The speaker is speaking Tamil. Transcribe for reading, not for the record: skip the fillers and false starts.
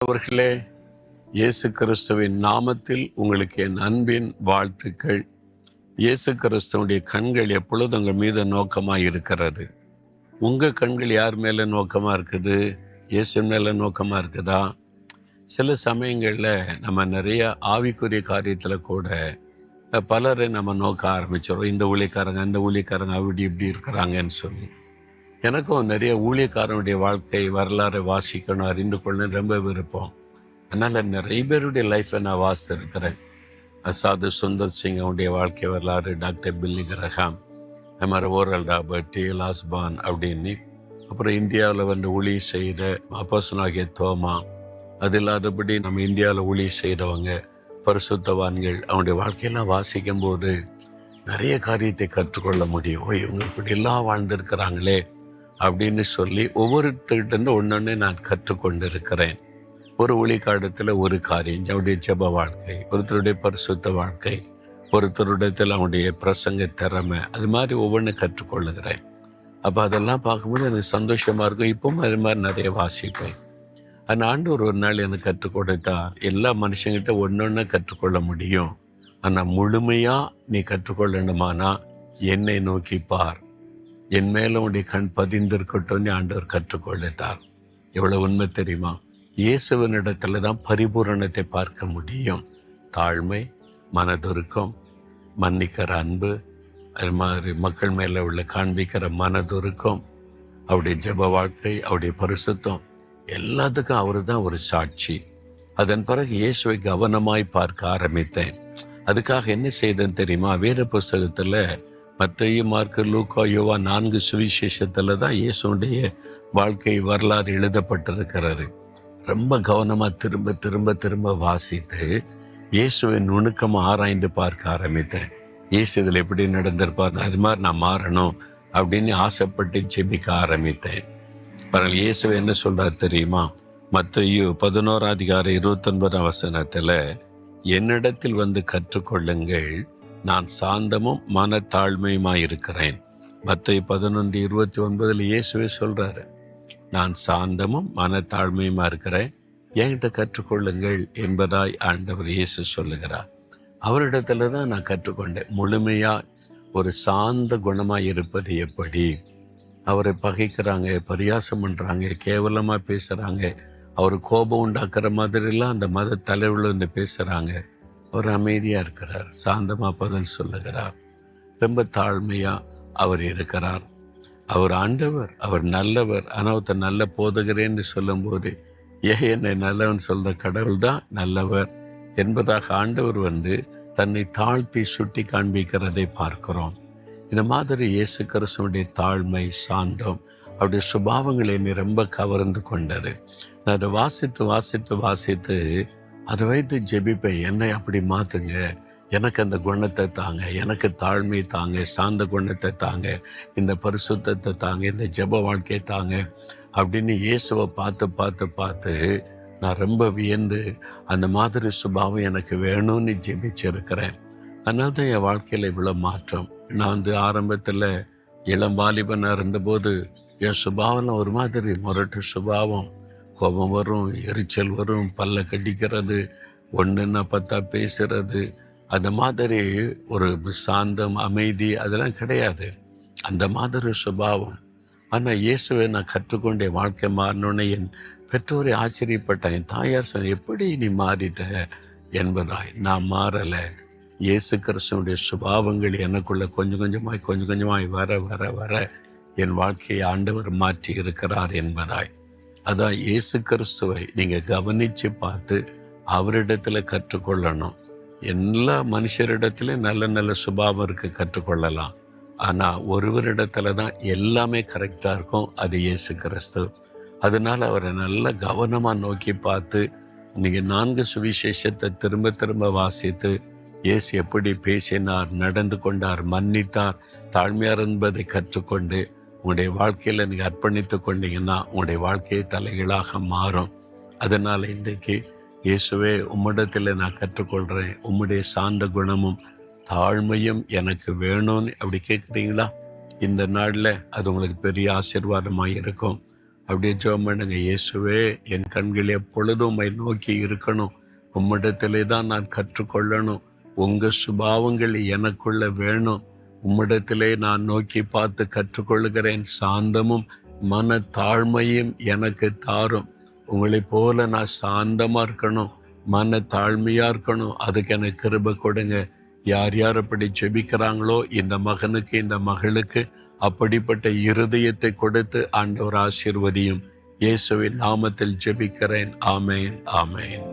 அவர்களே, இயேசு கிறிஸ்துவின் நாமத்தில் உங்களுக்கு என் அன்பின் வாழ்த்துக்கள். இயேசு கிறிஸ்துவனுடைய கண்கள் எப்பொழுதும் உங்கள் மீது நோக்கமாக இருக்கிறது. உங்கள் கண்கள் யார் மேலே நோக்கமாக இருக்குது? இயேசு மேலே நோக்கமாக இருக்குதா? சில சமயங்களில் நம்ம நிறைய ஆவிக்குரிய காரியத்தில் கூட பலரை நம்ம நோக்க ஆரம்பிச்சிடும். இந்த ஊழியக்காரங்க அந்த ஊழியக்காரங்க அப்படி இப்படி இருக்கிறாங்கன்னு சொல்லி. எனக்கும் நிறைய ஊழியக்காரனுடைய வாழ்க்கை வரலாறை வாசிக்கணும், அறிந்து கொள்ளணும் ரொம்ப விருப்பம். அதனால் நிறைய பேருடைய லைஃப்பை நான் வாசித்திருக்கிறேன். சாது சுந்தர் சிங் அவனுடைய வாழ்க்கை வரலாறு, டாக்டர் பில்லி கிரஹாம், அது மாதிரி ஓரல் ராபர்ட், டி.எல். ஆஸ்பான் அப்படின்னு. அப்புறம் இந்தியாவில் வந்து ஊழியம் செய்த அப்போஸ்தலனாகிய தோமா, அது இல்லாதபடி நம்ம இந்தியாவில் ஊழியம் செய்தவங்க பரிசுத்தவான்கள், அவனுடைய வாழ்க்கையெல்லாம் வாசிக்கும் போது நிறைய காரியத்தை கற்றுக்கொள்ள முடியும். இவங்க இப்படிலாம் வாழ்ந்திருக்கிறாங்களே அப்படின்னு சொல்லி ஒவ்வொருத்தர்கிட்ட ஒன்னொன்னு நான் கற்றுக்கொண்டு இருக்கிறேன். ஒரு ஊழியக்காலத்தில் ஒரு காரியம், அவருடைய ஜெப வாழ்க்கை, ஒருத்தருடைய பரிசுத்த வாழ்க்கை, ஒருத்தருடத்தில் அவனுடைய பிரசங்க திறமை, அது மாதிரி ஒவ்வொன்றும் கற்றுக்கொள்ளுகிறேன். அப்போ அதெல்லாம் பார்க்கும்போது எனக்கு சந்தோஷமாக இருக்கும். இப்பவும் அது மாதிரி நிறைய வாசிப்பேன். அந்த ஆண்டவர் ஒரு நாள் எனக்கு கற்றுக் கொடுத்தா, எல்லா மனுஷங்கிட்ட ஒன்னொன்னு கற்றுக்கொள்ள முடியும், ஆனால் முழுமையாக நீ கற்றுக்கொள்ளணுமானா என்னை நோக்கி பார், என் மேல உடைய கண் பதிந்திருக்கட்டும்னு ஆண்டவர் கற்றுக்கொள்ளுத்தார். எவ்வளவு உண்மை தெரியுமா? இயேசுவனிடத்துல தான் பரிபூரணத்தை பார்க்க முடியும். தாழ்மை, மனதுருக்கம், மன்னிக்கிற அன்பு, அது மாதிரி மக்கள் மேல உள்ள காண்பிக்கிற மனதுருக்கம், அவருடைய ஜெப வாழ்க்கை, அவருடைய பரிசுத்தம், எல்லாத்துக்கும் அவரு தான் ஒரு சாட்சி. அதன் பிறகு இயேசுவை கவனமாய் பார்க்க ஆரம்பித்தேன். அதுக்காக என்ன செய்தேன்னு தெரியுமா? வேத புஸ்தகத்துல மத்தேயு, மார்க்கு, லூக்கா, யோவான் 4 சுவிசேஷத்துல தான் இயேசுடைய வாழ்க்கை வரலாறு எழுதப்பட்டிருக்கிறாரு. ரொம்ப கவனமாக திரும்ப திரும்ப திரும்ப வாசித்து இயேசுவின் நுணுக்கமாக ஆராய்ந்து பார்க்க ஆரம்பித்தேன். இயேசு இதில் எப்படி நடந்திருப்பார், அது மாதிரி நான் மாறணும் அப்படின்னு ஆசைப்பட்டு ஜெபிக்க ஆரம்பித்தேன். பரவாயில்ல, இயேசுவை என்ன சொல்றார் தெரியுமா? மத்தேயு 11:29 என்னிடத்தில் வந்து கற்றுக்கொள்ளுங்கள், நான் சாந்தமும் மனத்தாழ்மையுமாயிருக்கிறேன். மத்தேயு 11:29 இயேசுவே சொல்றாரு, நான் சாந்தமும் மனத்தாழ்மையுமா இருக்கிறேன், என்கிட்ட கற்றுக்கொள்ளுங்கள் என்பதாய் ஆண்டவர் இயேசு சொல்லுகிறார். அவரிடத்துல தான் நான் கற்றுக்கொண்டேன். முழுமையா ஒரு சாந்த குணமாய் இருப்பது எப்படி. அவரை பகைக்கிறாங்க, பரியாசம் பண்றாங்க, கேவலமா பேசுறாங்க, அவர் கோபம் உண்டாக்குற மாதிரிலாம் அந்த மத தலைவர்கள் வந்து பேசுறாங்க. அவர் அமைதியா இருக்கிறார், சாந்தமா பதில் சொல்லுகிறார், ரொம்ப தாழ்மையா அவர் இருக்கிறார். அவர் ஆண்டவர், அவர் நல்லவர். ஆனால் நல்ல போதகரேன்னு சொல்லும் போது என்னை நல்லவன் சொல்ற கடவுள் தான் நல்லவர் என்பதாக ஆண்டவர் வந்து தன்னை தாழ்த்தி சுட்டி காண்பிக்கிறதை பார்க்கிறோம். இந்த மாதிரி இயேசு கிறிஸ்துவுடைய தாழ்மை, சாந்தம், அவருடைய சுபாவங்களை என்னை ரொம்ப கவர்ந்து கொண்டது. நான் அதை வாசித்து வாசித்து வாசித்து அதை வைத்து ஜெபிப்பேன். என்னை அப்படி மாத்துங்க, எனக்கு அந்த குணத்தை தாங்க, எனக்கு தாழ்மை தாங்க, சாந்த குணத்தை தாங்க, இந்த பரிசுத்தத்தை தாங்க, இந்த ஜெப வாழ்க்கையை தாங்க அப்படின்னு இயேசுவை பார்த்து பார்த்து பார்த்து நான் ரொம்ப வியந்து அந்த மாதிரி சுபாவம் எனக்கு வேணும்னு ஜெபிச்சிருக்கிறேன். அதனால தான் என் வாழ்க்கையில் இவ்வளோ மாற்றம். நான் வந்து ஆரம்பத்தில் இளம் வாலிபனாக இருந்தபோது என் சுபாவம் ஒரு மாதிரி முரட்டு சுபாவம். கோபம் வரும், எரிச்சல் வரும், பல்ல கடிக்கிறது, ஒன்றுன்னா பார்த்தா பேசுறது, அந்த மாதிரி ஒரு சாந்தம், அமைதி அதெல்லாம் கிடையாது. அந்த மாதிரி சுபாவம். ஆனால் இயேசுவை நான் கற்றுக்கொண்டே வாழ்க்கை மாறினோன்னே என் பெற்றோரை ஆச்சரியப்பட்டேன். என் தாயார் சொன்ன, எப்படி நீ மாறிட்ட என்பதாய். நான் மாறலை. இயேசு கிறிஸ்துவனுடைய சுபாவங்கள் எனக்குள்ள கொஞ்சம் கொஞ்சமாய் வர வர வர என் வாழ்க்கையை ஆண்டவர் மாற்றி இருக்கிறார் என்பதாய். அதான் இயேசு கிறிஸ்துவை நீங்கள் கவனித்து பார்த்து அவரிடத்துல கற்றுக்கொள்ளணும். எல்லா மனுஷரிடத்துலையும் நல்ல நல்ல சுபாவம் இருக்கு, கற்றுக்கொள்ளலாம். ஆனால் ஒருவரிடத்துல தான் எல்லாமே கரெக்டாக இருக்கும், அது இயேசு கிறிஸ்து. அதனால அவரை நல்லா கவனமாக நோக்கி பார்த்து நீங்கள் 4 சுவிசேஷத்தை திரும்ப திரும்ப வாசித்து இயேசு எப்படி பேசினார், நடந்து கொண்டார், மன்னித்தார், தாழ்மையார் என்பதை கற்றுக்கொண்டு உங்களுடைய வாழ்க்கையில் நீங்கள் அர்ப்பணித்து கொண்டீங்கன்னா உங்களுடைய வாழ்க்கையை தலைகீழாக மாறும். அதனால் இன்றைக்கு இயேசுவே உம்மிடத்தில் நான் கற்றுக்கொள்கிறேன், உம்முடைய சாந்த குணமும் தாழ்மையும் எனக்கு வேணும்னு அப்படி கேட்குறீங்களா? இந்த நாளில் அது உங்களுக்கு பெரிய ஆசீர்வாதமாக இருக்கும். அப்படியே ஜெபம் பண்ணுங்க. இயேசுவே, என் கண்கள் எப்பொழுதும் உம்மை நோக்கி இருக்கணும். உம்மிடத்திலே தான் நான் கற்றுக்கொள்ளணும். உங்க சுபாவங்கள் எனக்குள்ள வேணும். உம்மிடத்திலே நான் நோக்கி பார்த்து கற்றுக்கொள்கிறேன். சாந்தமும் மன தாழ்மையும் எனக்கு தாரும். உங்களைப் போல நான் சாந்தமா இருக்கணும், மன தாழ்மையா இருக்கணும். அதுக்கு எனக்கு கிருபை கொடுங்க. யார் யார் அப்படி ஜெபிக்கிறாங்களோ இந்த மகனுக்கு இந்த மகளுக்கு அப்படிப்பட்ட இருதயத்தை கொடுத்து ஆண்டவர் ஆசீர்வதியும். இயேசுவின் நாமத்தில் ஜெபிக்கிறேன். ஆமேன், ஆமேன்.